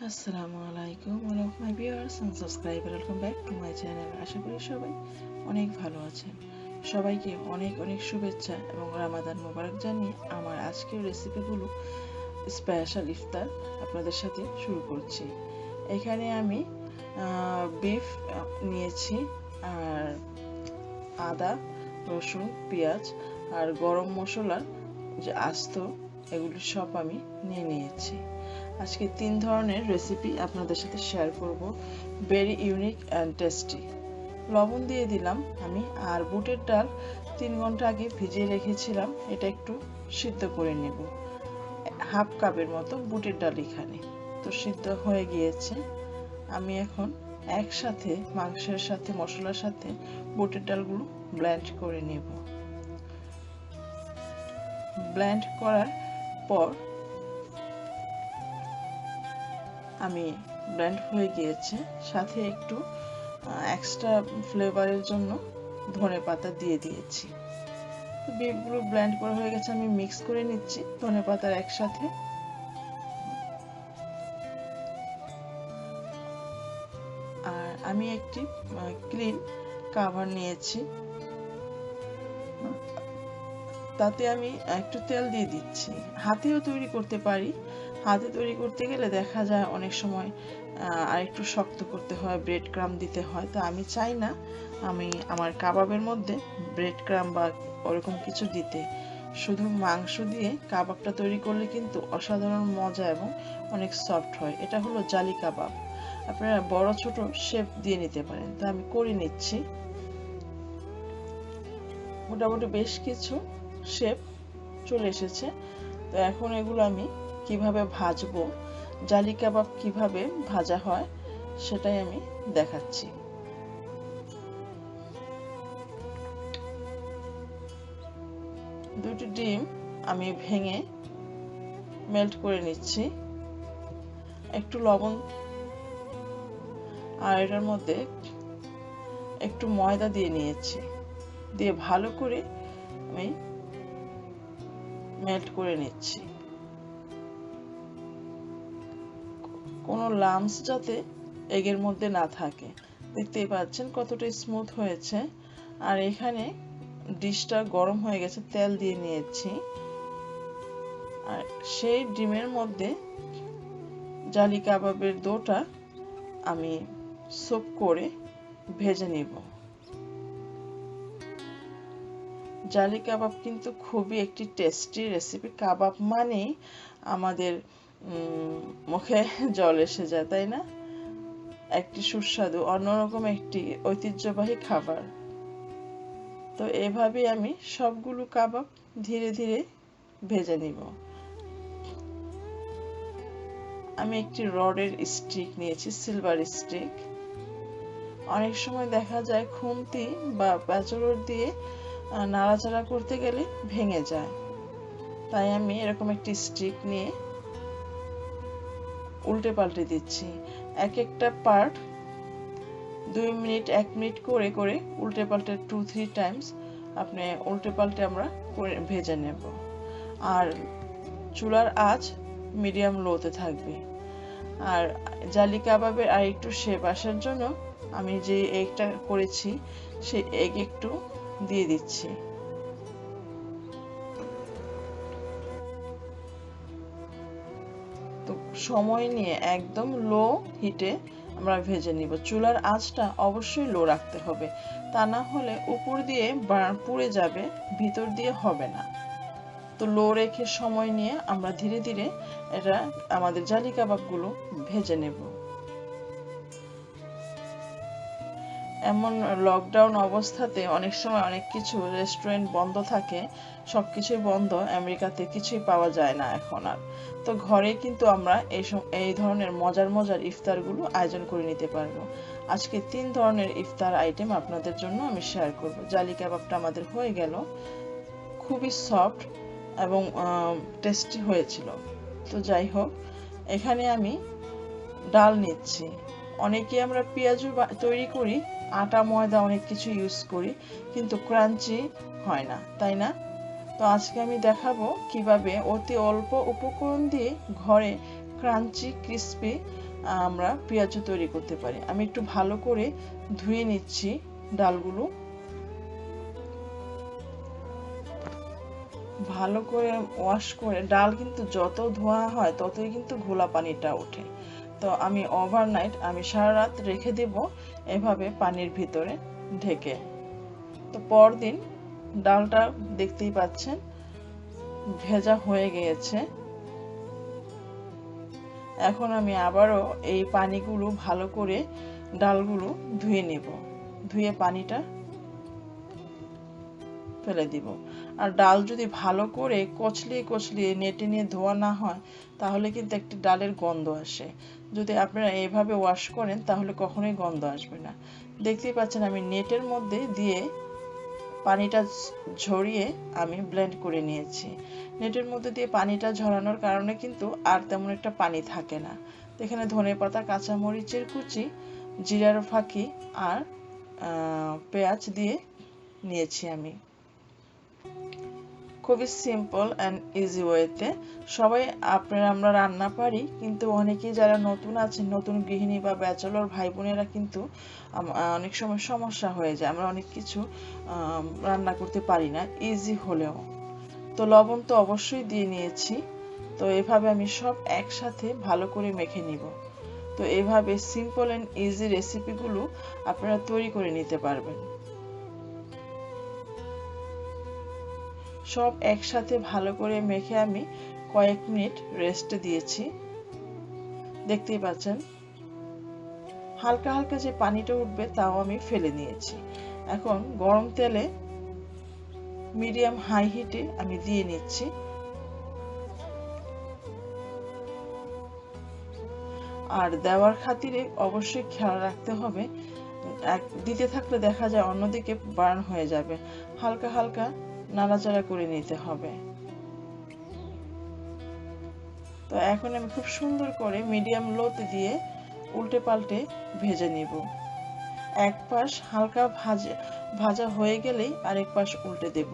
আসসালামু আলাইকুম all of my viewers and subscribers, welcome back to my channel। আশা করি সবাই অনেক ভালো আছেন। সবাইকে অনেক অনেক শুভেচ্ছা এবং রামাদান মোবারক জানিয়ে আমার আজকের রেসিপিগুলো স্পেশাল ইফতার আপনাদের সাথে শুরু করছি। এখানে আমি বিফ নিয়েছি, আর আদা, রসুন, পেঁয়াজ আর গরম মশলার যে আস্ত, এগুলো সব আমি নিয়ে নিয়েছি। আজকে 3 ধরনের রেসিপি আপনাদের সাথে শেয়ার করব, ভেরি ইউনিক অ্যান্ড টেস্টি। লবণ দিয়ে দিলাম আমি, আর বুটের ডাল 3 ঘন্টা আগে ভিজিয়ে রেখেছিলাম, এটা একটু সিদ্ধ করে নেব। হাফ কাপের মতো বুটের ডাল এখানে তো সিদ্ধ হয়ে গিয়েছে। আমি এখন একসাথে মাংসের সাথে মশলার সাথে বুটের ডালগুলো ব্লেন্ড করে নেব। ব্লেন্ড করার পর আমি ব্লেন্ড হয়ে গিয়েছে, সাথে একটু এক্সট্রা ফ্লেভারের জন্য ধনেপাতা দিয়ে দিয়েছি। বিফগুলো ব্লেন্ড করা হয়ে গেছে, আমি মিক্স করে নিচ্ছি ধনেপাতার একসাথে। আর আমি একটি ক্লিন কাভার নিয়েছি, তাতে আমি একটু তেল দিয়ে দিচ্ছি। হাতেও তৈরি করতে পারি, হাতে তৈরি করতে গেলে দেখা যায় অনেক সময় আর একটু শক্ত করতে হয়, ব্রেড ক্রাম্ব দিতে হয়। তো আমি চাই না আমি আমার কাবাবের মধ্যে ব্রেড ক্রাম্ব বা ওরকম কিছু দিতে। শুধু মাংস দিয়ে কাবাবটা তৈরি করলে কিন্তু অসাধারণ মজা এবং অনেক সফট হয়। এটা হলো জালি কাবাব, আপনারা বড় ছোট শেপ দিয়ে নিতে পারেন। তো আমি করে নিচ্ছি, মোটামুটি বেশ কিছু শেপ চলে এসেছে। তো এখন এগুলো আমি কিভাবে ভাজবো, জালি কাবাব কিভাবে ভাজা হয় সেটাই আমি দেখাচ্ছি। দুটি ডিম আমি ভেঙে মেল্ট করে নিচ্ছি, একটু লবণ আর এটার মধ্যে একটু ময়দা দিয়ে নিয়েছি, দিয়ে ভালো করে আমি মেল্ট করে নিচ্ছি। কোনো লাম্পস যাতে এগের মধ্যে না থাকে। দেখতেই পাচ্ছেন কতটা স্মুথ হয়েছে। আর এখানে ডিশটা গরম হয়ে গেছে, তেল দিয়ে নিয়েছি, আর সেই ডিমের মধ্যে জালি কাবাবের ডোটা আমি সোক করে ভেজে নিব। জালি কাবাব কিন্তু খুবই একটি টেস্টি রেসিপি। কাবাব মানেই আমাদের মুখে জল এসে যায়, তাই না? একটি সুস্বাদু অন্যরকম একটি ঐতিহ্যবাহী খাবার। তো এভাবে আমি সবগুলো কাবাব ধীরে ধীরে ভেজে নিব। আমি একটি রডের স্টিক নিয়েছি, সিলভার স্টিক। অনেক সময় দেখা যায় খুন্তি বা প্যাচরড দিয়ে নাড়াচাড়া করতে গেলে ভেঙে যায়, তাই আমি এরকম একটি স্টিক নিয়ে উল্টে পাল্টে দিচ্ছি। এক একটা পার্ট 2 মিনিট 1 মিনিট করে করে উল্টে পাল্টে 2-3 টাইমস আপনি উল্টে পাল্টে আমরা করে ভেজে নেব। আর চুলার আঁচ মিডিয়াম লোতে থাকবে। আর জালি কাবাবের আর একটু শেপ আসার জন্য আমি যে এগটা করেছি সেই এগ একটু দিয়ে দিচ্ছি। তো সময় নিয়ে একদম লো হিটে আমরা ভেজে নিব। চুলার আঁচটা অবশ্যই লো রাখতে হবে, তা না হলে উপর দিয়ে পুড়ে যাবে, ভিতর দিয়ে হবে না। তো লো রেখে সময় নিয়ে আমরা ধীরে ধীরে এটা আমাদের জালি কাবাবগুলো ভেজে নেব। এমন লকডাউন অবস্থাতে অনেক সময় অনেক কিছু রেস্টুরেন্ট বন্ধ থাকে, সবকিছুই বন্ধ, আমেরিকাতে কিছুই পাওয়া যায় না এখন আর। তো ঘরে কিন্তু আমরা এই ধরনের মজার মজার ইফতারগুলো আয়োজন করে নিতে পারবো। আজকে 3 ধরনের ইফতার আইটেম আপনাদের জন্য আমি শেয়ার করব। জালি কাবাবটা আমাদের হয়ে গেল, খুবই সফট এবং টেস্টি হয়েছিল। তো যাই হোক, এখানে আমি ডাল নিচ্ছি। অনেকে আমরা পেঁয়াজু তৈরি করি, আটা ময়দা অনেক কিছু ইউজ করি, কিন্তু ক্রাঞ্চি হয় না, তাই না? তো আজকে আমি দেখাবো কিভাবে অতি অল্প উপকরণ দিয়ে ঘরে ক্রাঞ্চি ক্রিস্পি আমরা পেঁয়াজু তৈরি করতে পারি। আমি একটু ভালো করে ধুয়ে নিচ্ছি ডালগুলো। ভালো করে ওয়াশ করে, ডাল কিন্তু যত ধোয়া হয় ততই কিন্তু ঘোলা পানিটা ওঠে। তো আমি ওভারনাইট, আমি সারা রাত রেখে দেব এভাবে পানির ভিতরে ঢেকে। তো পরদিন ডালটা দেখতেই পাচ্ছেন ভেজা হয়ে গিয়েছে। এখন আমি আবারও এই পানিগুলো ভালো করে ডালগুলো ধুয়ে নেব, ধুয়ে পানিটা ফেলে দিব। আর ডাল যদি ভালো করে কচলিয়ে নেটে নিয়ে ধোয়া না হয় তাহলে কিন্তু একটি ডালের গন্ধ আসে। যদি আপনারা এইভাবে ওয়াশ করেন তাহলে কখনোই গন্ধ আসবে না। দেখতেই পাচ্ছেন আমি নেটের মধ্যে দিয়ে পানিটা ঝরিয়ে আমি ব্লেন্ড করে নিয়েছি। নেটের মধ্যে দিয়ে পানিটা ঝরানোর কারণে কিন্তু আর তেমন একটা পানি থাকে না। এখানে ধনেপাতা, কাঁচামরিচের কুচি, জিরার ফাঁকি আর পেঁয়াজ দিয়ে নিয়েছি আমি। খুবই সিম্পল অ্যান্ড ইজি ওয়েতে সবাই আমরা রান্না পারি, কিন্তু অনেকেই যারা নতুন আছেন, নতুন গৃহিণী বা ব্যাচেলর ভাই বোনেরা কিন্তু অনেক সময় সমস্যা হয়ে যায়, আমরা অনেক কিছু রান্না করতে পারি না ইজি হলেও। তো লবণ তো অবশ্যই দিয়ে নিয়েছি। তো এভাবে আমি সব একসাথে ভালো করে মেখে নিব। তো এভাবে সিম্পল অ্যান্ড ইজি রেসিপিগুলো আপনারা তৈরি করে নিতে পারবেন। সব একসাথে ভালো করে মেখে আমি কয়েক মিনিট রেস্টে দিয়েছি। দেখতেই পাচ্ছেন হালকা হালকা যে পানিটা উঠবে তাও আমি ফেলে নিয়েছি। এখন গরম তেলে মিডিয়াম হাই হিটে আমি দিয়ে নিচ্ছি। আর দেওয়ার খাতিরে অবশ্যই খেয়াল রাখতে হবে, দিতে থাকলে দেখা যায় অন্যদিকে বার্ন হয়ে যাবে। হালকা হালকা নাড়াচাড়া করে নিতে হবে। তো এখন আমি খুব সুন্দর করে মিডিয়াম লোতে দিয়ে উল্টে পাল্টে ভেজে নিব। এক পাশ হালকা ভাজা হয়ে গেলেই আরেক পাশ উল্টে দেব।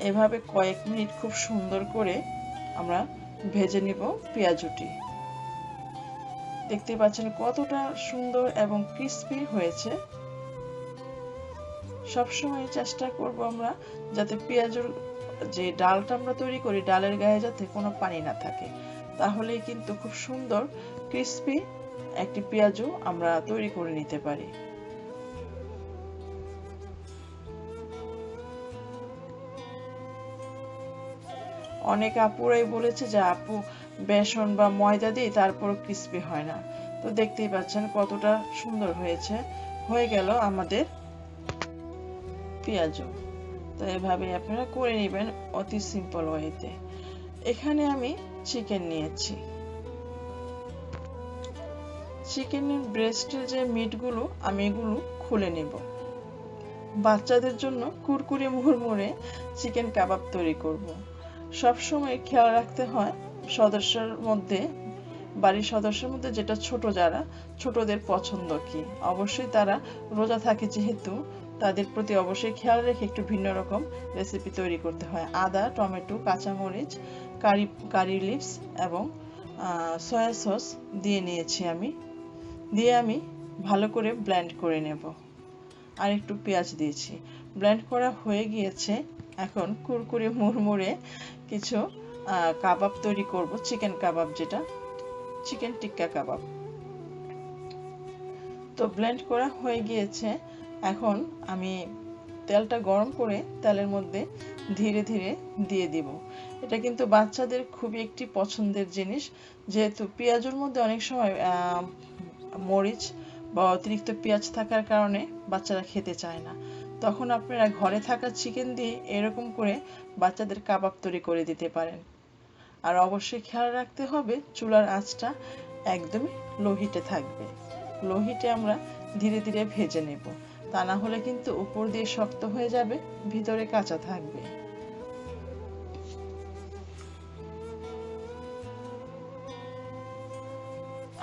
এভাবে কয়েক মিনিট খুব সুন্দর করে আমরা ভেজে নিব পেঁয়াজুটি। দেখতে পাচ্ছেন কতটা সুন্দর এবং ক্রিস্পি হয়েছে। সবসময় চেষ্টা করব আমরা যাতে পেঁয়াজের যে ডালটা আমরা তৈরি করি ডালের গায়ে যাতে কোনো পানি না থাকে, তাহলেই কিন্তু খুব সুন্দর ক্রিস্পি একটি পেঁয়াজু আমরা তৈরি করে নিতে পারি। অনেক আপুরাই বলেছে যে আপু বেসন বা ময়দা দিয়ে তারপর ক্রিস্পি হয় না। তো দেখতেই পাচ্ছেন কতটা সুন্দর হয়েছে। হয়ে গেল আমাদের পেঁয়াজু। তো এভাবে আপনারা করে নেবেন অতি সিম্পল ওয়েতে। এখানে আমি চিকেন নিয়েছি। চিকেনের ব্রেস্টের যে মিটগুলো আমি এগুলো খুলে নেব। বাচ্চাদের জন্য কুরকুরে মুড়মুড়ে চিকেন কাবাব তৈরি করব। সবসময় খেয়াল রাখতে হয় বাড়ির সদস্যের মধ্যে যেটা ছোট, যারা ছোটদের পছন্দ কি। অবশ্যই তারা রোজা থাকে যেহেতু তাদের প্রতি অবশ্যই খেয়াল রেখে একটু ভিন্ন রকম রেসিপি তৈরি করতে হয়। আদা, টমেটো, কাঁচামরিচ, কারি লিভস এবং সয়া সস দিয়ে নিয়েছি আমি। দিয়ে আমি ভালো করে ব্লেন্ড করে নেব। আর একটু পেঁয়াজ দিয়েছি। ব্লেন্ড করা হয়ে গিয়েছে। এখন কুরকুরে মুড়মুড়ে কিছু কাবাব তৈরি করব, চিকেন কাবাব, যেটা চিকেন টিক্কা কাবাব। তো ব্লেন্ড করা হয়ে গিয়েছে। এখন আমি তেলটা গরম করে তেলের মধ্যে ধীরে ধীরে দিয়ে দিব। এটা কিন্তু বাচ্চাদের খুবই একটি পছন্দের জিনিস, যেহেতু পেঁয়াজের মধ্যে অনেক সময় মরিচ বা অতিরিক্ত পেঁয়াজ থাকার কারণে বাচ্চারা খেতে চায় না। তখন আপনারা ঘরে থাকা চিকেন দিয়ে এরকম করে বাচ্চাদের কাবাব তৈরি করে দিতে পারেন। আর অবশ্যই খেয়াল রাখতে হবে চুলার আঁচটা একদমই লো হিটে থাকবে। লো হিটে আমরা ধীরে ধীরে ভেজে নেব, তা না হলে কিন্তু উপর দিয়ে শক্ত হয়ে যাবে, ভিতরে কাঁচা থাকবে।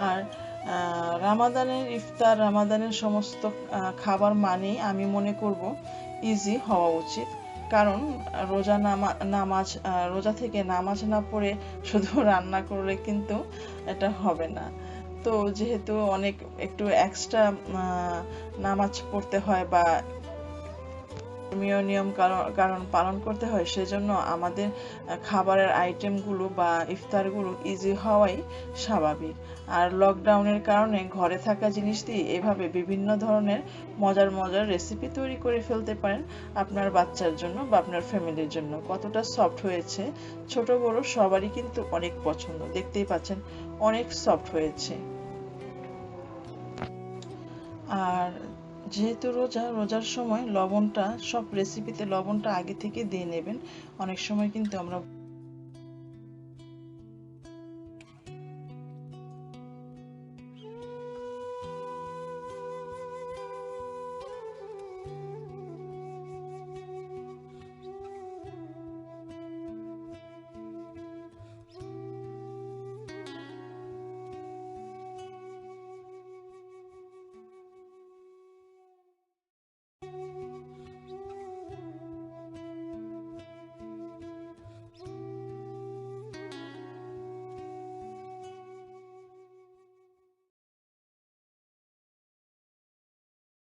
আর রামাদানের ইফতার, রামাদানের সমস্ত খাবার মানেই আমি মনে করব ইজি হওয়া উচিত। কারণ রোজা থেকে নামাজ না পড়ে শুধু রান্না করলে কিন্তু এটা হবে না। তো যেহেতু অনেক একটু এক্সট্রা নামাজ পড়তে হয় বা ধর্মীয় নিয়ম কারণ পালন করতে হয়, সেজন্য আমাদের খাবারের আইটেমগুলো বা ইফতারগুলো ইজি হওয়াই স্বাভাবিক। আর লকডাউনের কারণে ঘরে থাকা জিনিস দিয়ে এভাবে বিভিন্ন ধরনের মজার মজার রেসিপি তৈরি করে ফেলতে পারেন আপনার বাচ্চার জন্য বা আপনার ফ্যামিলির জন্য। কতটা সফট হয়েছে, ছোট বড় সবারই কিন্তু অনেক পছন্দ। দেখতেই পাচ্ছেন অনেক সফট হয়েছে। আর যেহেতু রোজার সময় লবণটা সব রেসিপিতে লবণটা আগে থেকে দিয়ে নেবেন। অনেক সময় কিন্তু আমরা